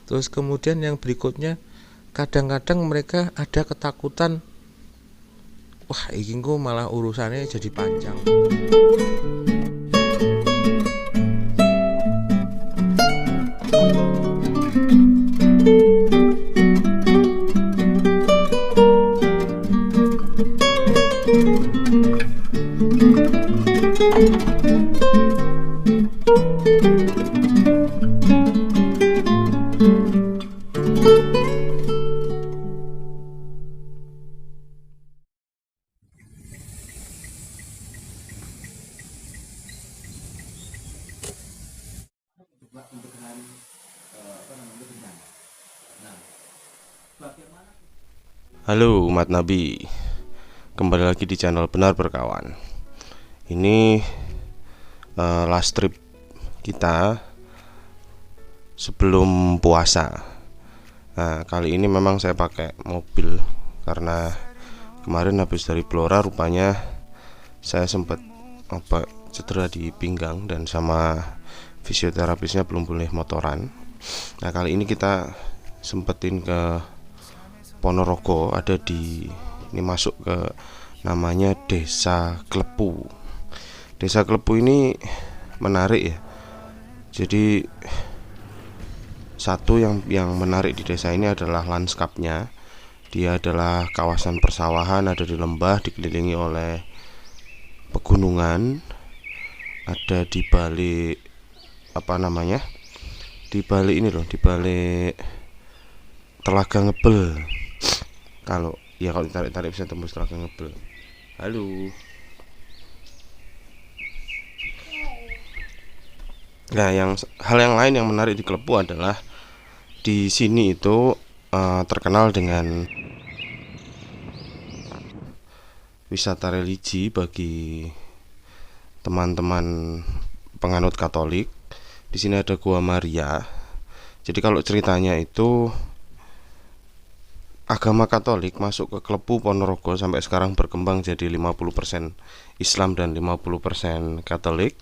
Terus kemudian yang berikutnya, kadang-kadang mereka ada ketakutan, wah iki engko malah urusannya jadi panjang. Halo umat Nabi, kembali lagi di channel Benar Berkawan. Ini last trip kita sebelum puasa. Nah, kali ini memang saya pakai mobil karena kemarin habis dari Blora rupanya saya sempat cedera di pinggang dan sama fisioterapisnya belum boleh motoran. Nah, kali ini kita sempetin ke Ponorogo, ada ini masuk ke namanya Desa Klepu. Desa Klepu ini menarik ya. Jadi satu yang menarik di desa ini adalah lanskapnya. Dia adalah kawasan persawahan, ada di lembah, dikelilingi oleh pegunungan. Ada di balik di balik ini loh, di balik Telaga Ngebel. Kalau ditarik-tarik bisa tembus Telaga Ngebel. Halo. Nah, hal yang lain yang menarik di Klepu adalah di sini itu terkenal dengan wisata religi bagi teman-teman penganut Katolik. Di sini ada Gua Maria. Jadi kalau ceritanya itu agama Katolik masuk ke Klepu Ponorogo sampai sekarang berkembang jadi 50% Islam dan 50% Katolik.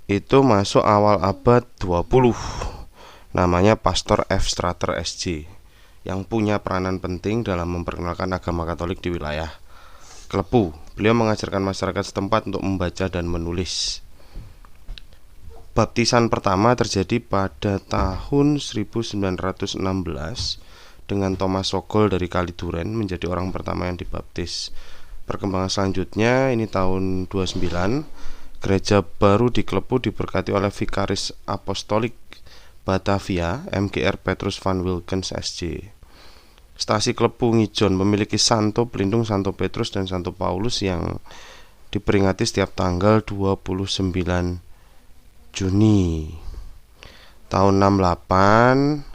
Itu masuk awal abad 20. Namanya Pastor F. Strater SJ, yang punya peranan penting dalam memperkenalkan agama Katolik di wilayah Klepu. Beliau mengajarkan masyarakat setempat untuk membaca dan menulis. Baptisan pertama terjadi pada tahun 1916 dengan Thomas Sokol dari Kaliduren menjadi orang pertama yang dibaptis. Perkembangan selanjutnya ini tahun 29, gereja baru di Klepu diberkati oleh Vikaris Apostolik Batavia, MGR Petrus van Wilkens SJ. Stasi Klepu Ngijon memiliki santo pelindung Santo Petrus dan Santo Paulus yang diperingati setiap tanggal 29 Juni. Tahun 68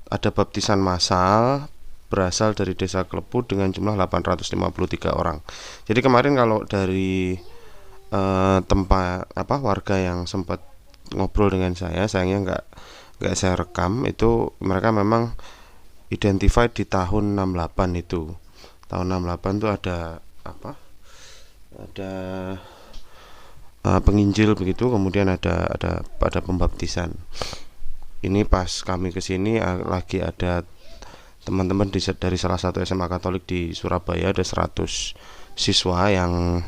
ada baptisan massal berasal dari desa Klepu dengan jumlah 853 orang. Jadi kemarin kalau dari warga yang sempat ngobrol dengan saya, sayangnya nggak saya rekam, itu mereka memang identified di tahun 68 itu. Tahun 68 itu ada penginjil begitu, kemudian ada pembaptisan. Ini pas kami kesini lagi ada teman-teman dari salah satu SMA Katolik di Surabaya, ada 100 siswa yang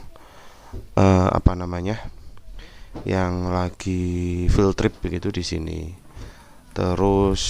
yang lagi field trip begitu di sini. Terus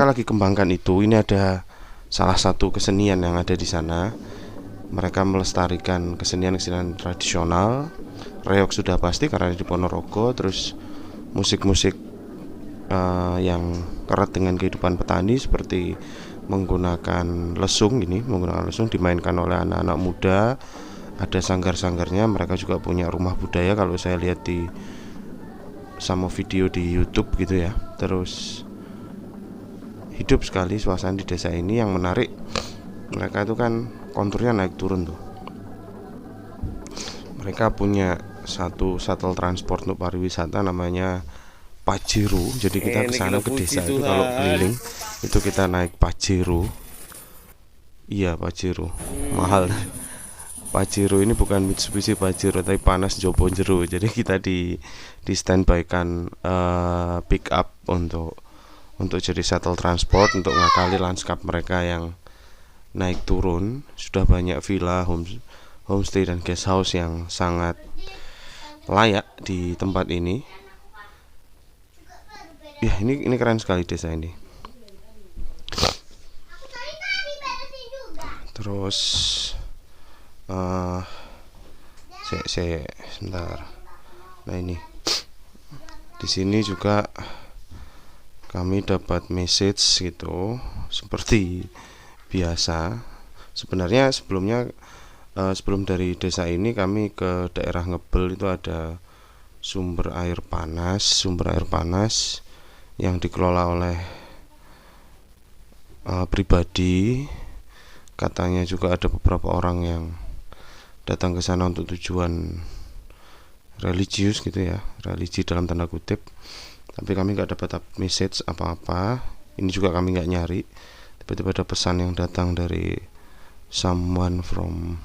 lagi kembangkan itu. Ini ada salah satu kesenian yang ada di sana. Mereka melestarikan kesenian tradisional. Reog sudah pasti karena di Ponorogo. Terus musik-musik yang erat dengan kehidupan petani seperti menggunakan lesung dimainkan oleh anak-anak muda. Ada sanggar-sanggarnya. Mereka juga punya rumah budaya kalau saya lihat di sama video di YouTube gitu ya. Terus hidup sekali suasana di desa ini. Yang menarik, mereka itu kan konturnya naik turun tuh. Mereka punya satu shuttle transport untuk pariwisata namanya Pajero. Jadi kita ke sana ke desa itu kalau keliling itu kita naik Pajero. Iya, Pajero. Mahal. Pajero ini bukan Mitsubishi Pajero tapi panas jopo jero. Jadi kita di standby kan pick up untuk jadi shuttle transport untuk ngakali lanskap mereka yang naik turun. Sudah banyak villa, homestay dan guest house yang sangat layak di tempat ini. Ya, ini keren sekali desa ini. Terus sebentar. Nah, ini di sini juga kami dapat message gitu seperti biasa. Sebenarnya sebelum dari desa ini kami ke daerah Ngebel itu ada sumber air panas yang dikelola oleh pribadi. Katanya juga ada beberapa orang yang datang ke sana untuk tujuan religius gitu ya, religi dalam tanda kutip. Tapi kami nggak dapat message apa-apa. Ini juga kami nggak nyari. Tiba-tiba ada pesan yang datang dari someone from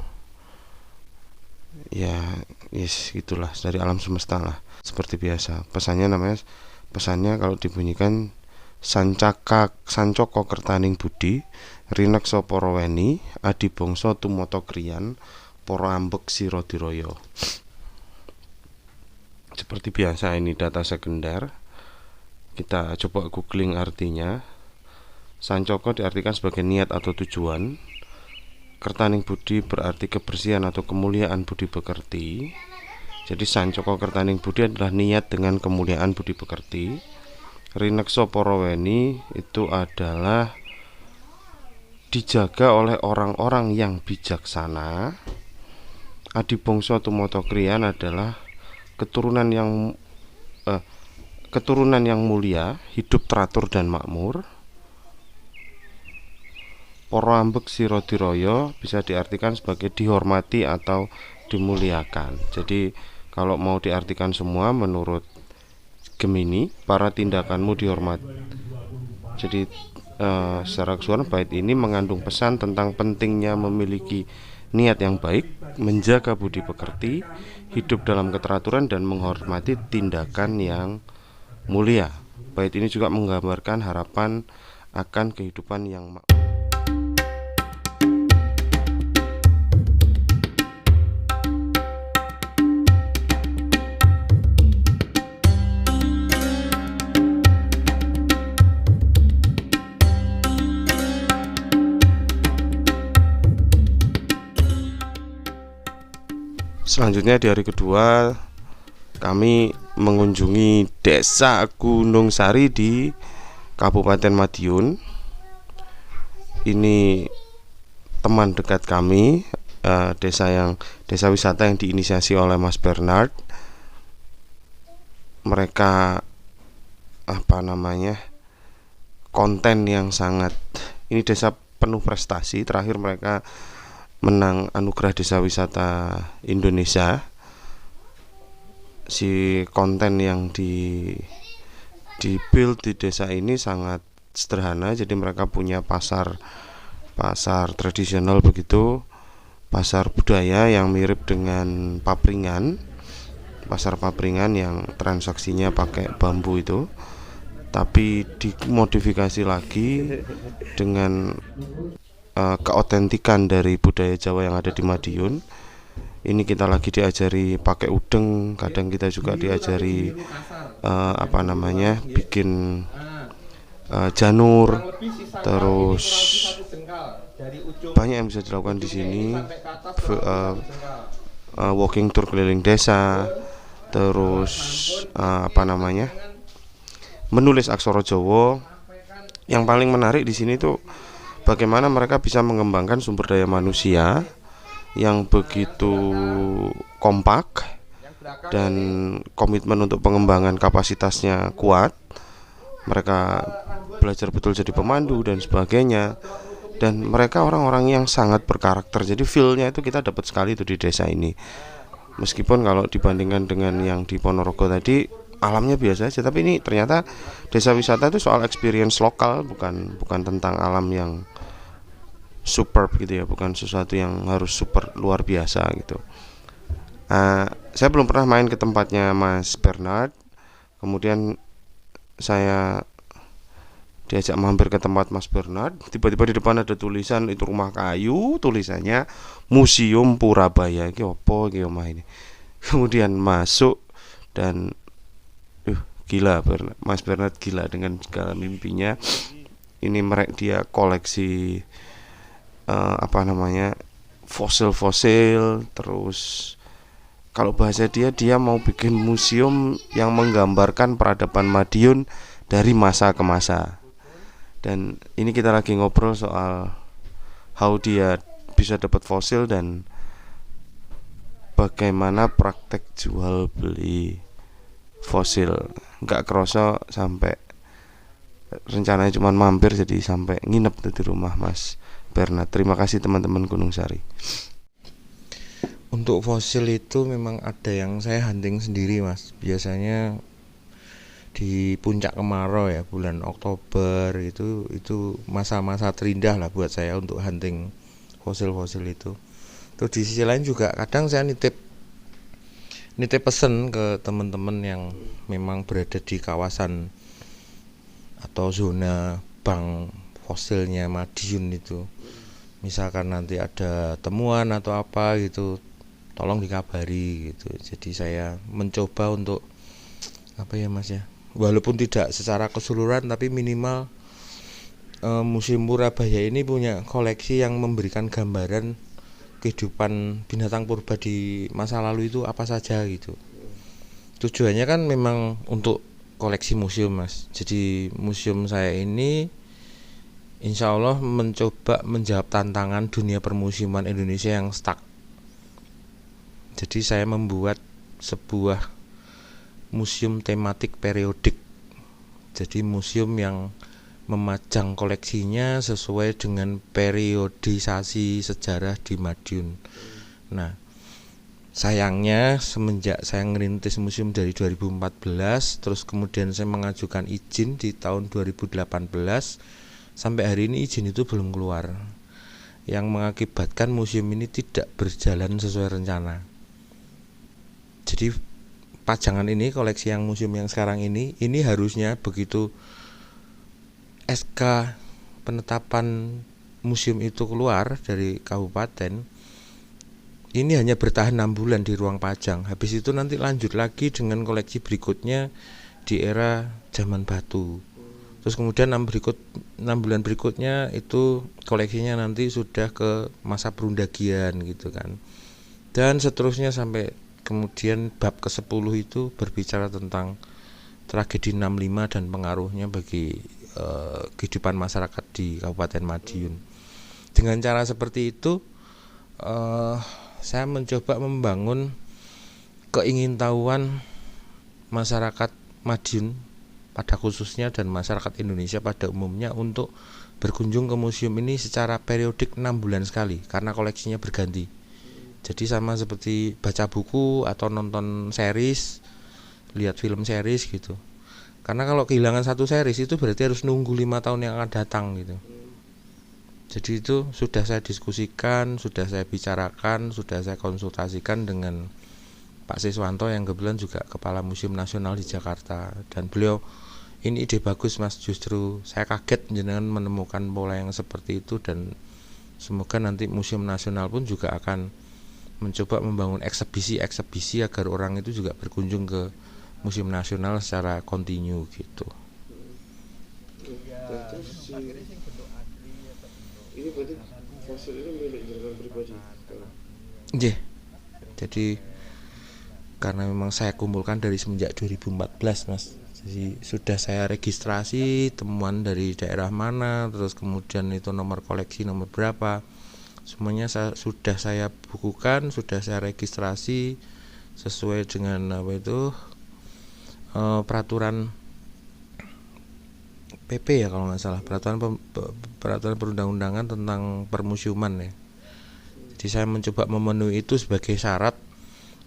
gitulah, dari alam semesta lah, seperti biasa. Pesannya kalau dibunyikan Sancoko Kertaning Budi Rinekso Poroweni Adi Bongso Tumoto Kriyan Poro Ambek Siro Diroyo. Seperti biasa ini data sekunder. Kita coba googling artinya. Sancoko diartikan sebagai niat atau tujuan. Kertaning Budi berarti kebersihan atau kemuliaan budi pekerti. Jadi Sancoko Kertaning Budi adalah niat dengan kemuliaan budi pekerti. Rinekso Poroweni itu adalah dijaga oleh orang-orang yang bijaksana. Adi Bongso Tumoto Kriyan adalah keturunan yang mulia, hidup teratur dan makmur. Poro Ambek Siro Diroyo bisa diartikan sebagai dihormati atau dimuliakan. Jadi kalau mau diartikan semua menurut Gemini, para tindakanmu dihormati. Jadi secara keseluruhan bait ini mengandung pesan tentang pentingnya memiliki niat yang baik, menjaga budi pekerti, hidup dalam keteraturan dan menghormati tindakan yang mulia. Bait ini juga menggambarkan harapan akan kehidupan yang Selanjutnya di hari kedua kami mengunjungi Desa Gunung Sari di Kabupaten Madiun. Ini teman dekat kami, desa wisata yang diinisiasi oleh Mas Bernard. Mereka konten yang sangat, ini desa penuh prestasi. Terakhir mereka menang anugerah desa wisata Indonesia. Si konten yang di build di desa ini sangat sederhana. Jadi mereka punya pasar tradisional begitu, pasar budaya yang mirip dengan papringan, pasar papringan yang transaksinya pakai bambu itu, tapi dimodifikasi lagi dengan keautentikan dari budaya Jawa yang ada di Madiun. Ini kita lagi diajari pakai udeng, kadang kita juga diajari bikin janur. Terus banyak yang bisa dilakukan di sini. Walking tour keliling desa. Terus menulis aksara Jawa. Yang paling menarik di sini tuh bagaimana mereka bisa mengembangkan sumber daya manusia yang begitu kompak dan komitmen untuk pengembangan kapasitasnya kuat. Mereka belajar betul jadi pemandu dan sebagainya. dan mereka orang-orang yang sangat berkarakter. Jadi feel-nya itu kita dapat sekali itu di desa ini. Meskipun kalau dibandingkan dengan yang di Ponorogo tadi alamnya biasa aja, tapi ini ternyata desa wisata itu soal experience lokal, bukan tentang alam yang superb gitu ya, bukan sesuatu yang harus super luar biasa gitu. Saya belum pernah main ke tempatnya Mas Bernard. Kemudian saya diajak mampir ke tempat Mas Bernard. Tiba-tiba di depan ada tulisan, itu rumah kayu, tulisannya Museum Purabaya. Iki opo iki omah ini. Kemudian masuk dan gila, Mas Bernard gila dengan segala mimpinya. Ini dia koleksi fosil-fosil. Terus kalau bahasa dia mau bikin museum yang menggambarkan peradaban Madiun dari masa ke masa. Dan ini kita lagi ngobrol soal how dia bisa dapat fosil dan bagaimana praktek jual beli fosil. Nggak kerasa sampai rencananya cuma mampir jadi sampai nginep tuh di rumah Mas Bernard. Terima kasih teman-teman Gunung Sari. Untuk fosil itu memang ada yang saya hunting sendiri, Mas. Biasanya di puncak kemarau ya, bulan Oktober itu masa-masa terindah lah buat saya untuk hunting fosil-fosil itu. Terus di sisi lain juga kadang saya nitip pesen ke teman-teman yang memang berada di kawasan atau zona bank fosilnya Madiun itu. Misalkan nanti ada temuan atau apa gitu, tolong dikabari gitu. Jadi saya mencoba untuk Mas ya, walaupun tidak secara keseluruhan tapi minimal Museum Purabaya ini punya koleksi yang memberikan gambaran kehidupan binatang purba di masa lalu itu apa saja gitu. Tujuannya kan memang untuk koleksi museum, Mas. Jadi museum saya ini insya Allah mencoba menjawab tantangan dunia permusiuman Indonesia yang stuck. Jadi saya membuat sebuah museum tematik periodik. Jadi museum yang memajang koleksinya sesuai dengan periodisasi sejarah di Madiun. Nah, sayangnya semenjak saya ngerintis museum dari 2014, terus kemudian saya mengajukan izin di tahun 2018, sampai hari ini izin itu belum keluar, yang mengakibatkan museum ini tidak berjalan sesuai rencana. Jadi pajangan ini, koleksi yang museum yang sekarang ini harusnya begitu SK penetapan museum itu keluar dari kabupaten, ini hanya bertahan 6 bulan di ruang pajang. Habis itu nanti lanjut lagi dengan koleksi berikutnya di era zaman batu. Terus kemudian 6 bulan berikutnya itu koleksinya nanti sudah ke masa perundagian gitu kan. Dan seterusnya sampai kemudian bab ke-10 itu berbicara tentang tragedi 65 dan pengaruhnya bagi kehidupan masyarakat di Kabupaten Madiun. Dengan cara seperti itu saya mencoba membangun keingintahuan masyarakat Madiun pada khususnya dan masyarakat Indonesia pada umumnya untuk berkunjung ke museum ini secara periodik 6 bulan sekali karena koleksinya berganti. Jadi sama seperti baca buku atau nonton series, lihat film series gitu. Karena kalau kehilangan satu series itu berarti harus nunggu 5 tahun yang akan datang gitu. Jadi itu sudah saya diskusikan, sudah saya bicarakan, sudah saya konsultasikan dengan Pak Siswanto yang kebetulan juga Kepala Museum Nasional di Jakarta. Dan beliau, ini ide bagus Mas, justru saya kaget jenengan menemukan pola yang seperti itu. Dan semoga nanti Museum Nasional pun juga akan mencoba membangun eksebisi agar orang itu juga berkunjung ke Museum Nasional secara kontinu gitu. Ini berarti fosil ini milik jenengan pribadi. Iya. Jadi karena memang saya kumpulkan dari semenjak 2014 Mas. Jadi sudah saya registrasi temuan dari daerah mana, terus kemudian itu nomor koleksi nomor berapa. Semuanya sudah saya bukukan, sudah saya registrasi sesuai dengan peraturan PP ya kalau nggak salah, peraturan perundang-undangan tentang permusiuman ya. Jadi saya mencoba memenuhi itu sebagai syarat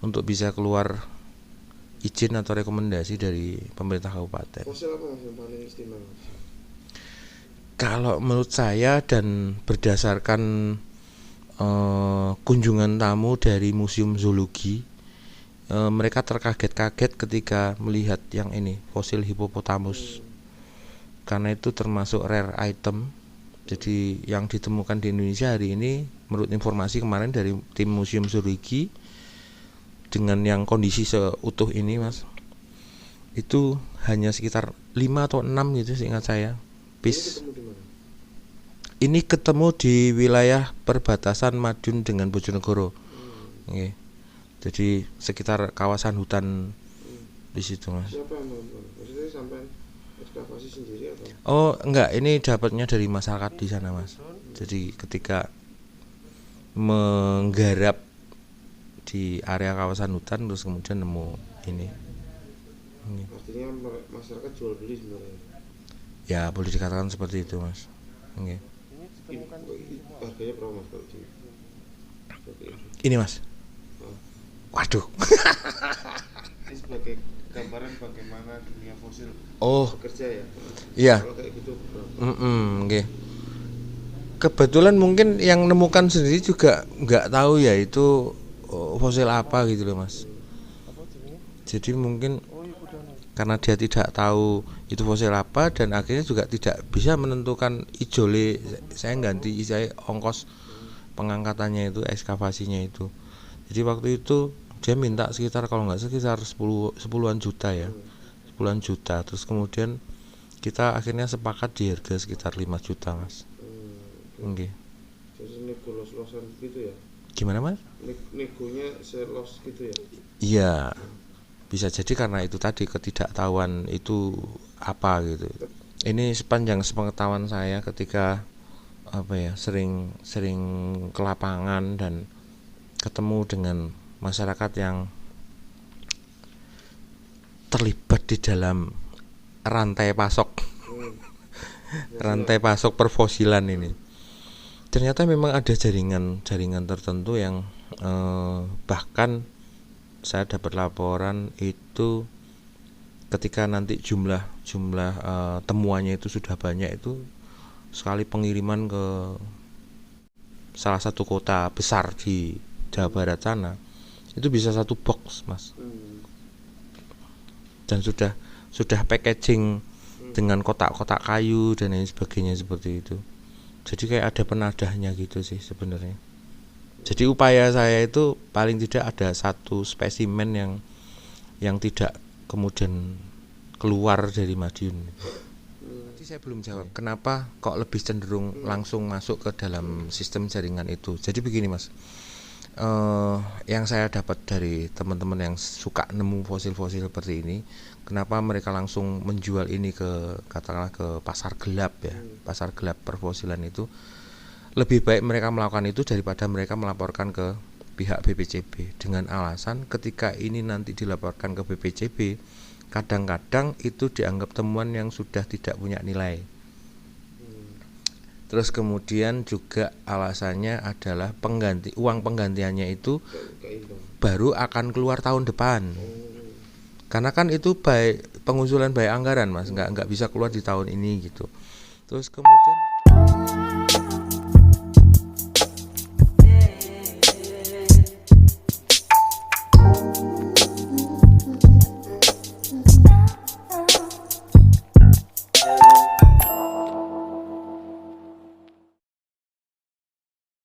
untuk bisa keluar izin atau rekomendasi dari pemerintah kabupaten. Fosil apa Mas yang paling istimewa? Kalau menurut saya dan berdasarkan kunjungan tamu dari Museum Zoologi, mereka terkaget-kaget ketika melihat yang ini, fosil hippopotamus. Karena itu termasuk rare item. Jadi yang ditemukan di Indonesia hari ini menurut informasi kemarin dari tim Museum Zoologi, dengan yang kondisi seutuh ini Mas, itu hanya sekitar 5 atau 6 gitu seingat saya. Ini ketemu di wilayah perbatasan Madiun dengan Bojonegoro. Okay. Jadi sekitar kawasan hutan di situ Mas. Siapa yang menonton? Maksudnya sampai ekskavasi sendiri atau? Oh enggak, ini dapatnya dari masyarakat di sana Mas. Jadi ketika menggarap di area kawasan hutan terus kemudian nemu ini. Artinya masyarakat jual beli sebenarnya. Ya boleh dikatakan seperti itu Mas. Okay. Harganya berapa Mas kalau di? Ini Mas. Waduh. Ini sebagai gambaran bagaimana dunia fosil bekerja ya. Iya. Kalau kayak gitu. Okay. Kebetulan mungkin yang nemukan sendiri juga nggak tahu ya itu fosil apa gitu loh Mas. Jadi mungkin karena dia tidak tahu itu fosil apa dan akhirnya juga tidak bisa menentukan ijole, saya ganti saya ongkos pengangkatannya itu, ekskavasinya itu. Jadi waktu itu dia minta sekitar kalau nggak sekitar 10-an juta ya, 10-an juta. Terus kemudian kita akhirnya sepakat di harga sekitar 5 juta Mas. Okay. Jadi nego los-losan gitu ya? Gimana Mas? Negonya selos gitu ya? Iya, bisa jadi karena itu tadi ketidaktahuan itu apa gitu. Ini sepanjang sepengetahuan saya ketika sering ke lapangan dan ketemu dengan masyarakat yang terlibat di dalam rantai pasok rantai pasok perfosilan ini. Ternyata memang ada jaringan tertentu yang bahkan saya dapat laporan itu ketika nanti jumlah temuannya itu sudah banyak, itu sekali pengiriman ke salah satu kota besar di Jawa Barat sana itu bisa 1 box Mas, dan sudah packaging dengan kotak-kotak kayu dan lain sebagainya seperti itu. Jadi kayak ada penadahnya gitu sih sebenarnya. Jadi upaya saya itu paling tidak ada 1 spesimen yang tidak kemudian keluar dari Madiun. Jadi saya belum jawab kenapa kok lebih cenderung langsung masuk ke dalam sistem jaringan itu. Jadi begini Mas, yang saya dapat dari teman-teman yang suka nemu fosil-fosil seperti ini, kenapa mereka langsung menjual ini ke katakanlah ke pasar gelap ya, pasar gelap perfosilan itu. Lebih baik mereka melakukan itu daripada mereka melaporkan ke pihak BPCB dengan alasan ketika ini nanti dilaporkan ke BPCB, kadang-kadang itu dianggap temuan yang sudah tidak punya nilai. Terus kemudian juga alasannya adalah uang penggantiannya itu baru akan keluar tahun depan. Karena kan itu pengusulan baik anggaran Mas, nggak bisa keluar di tahun ini gitu. Terus kemudian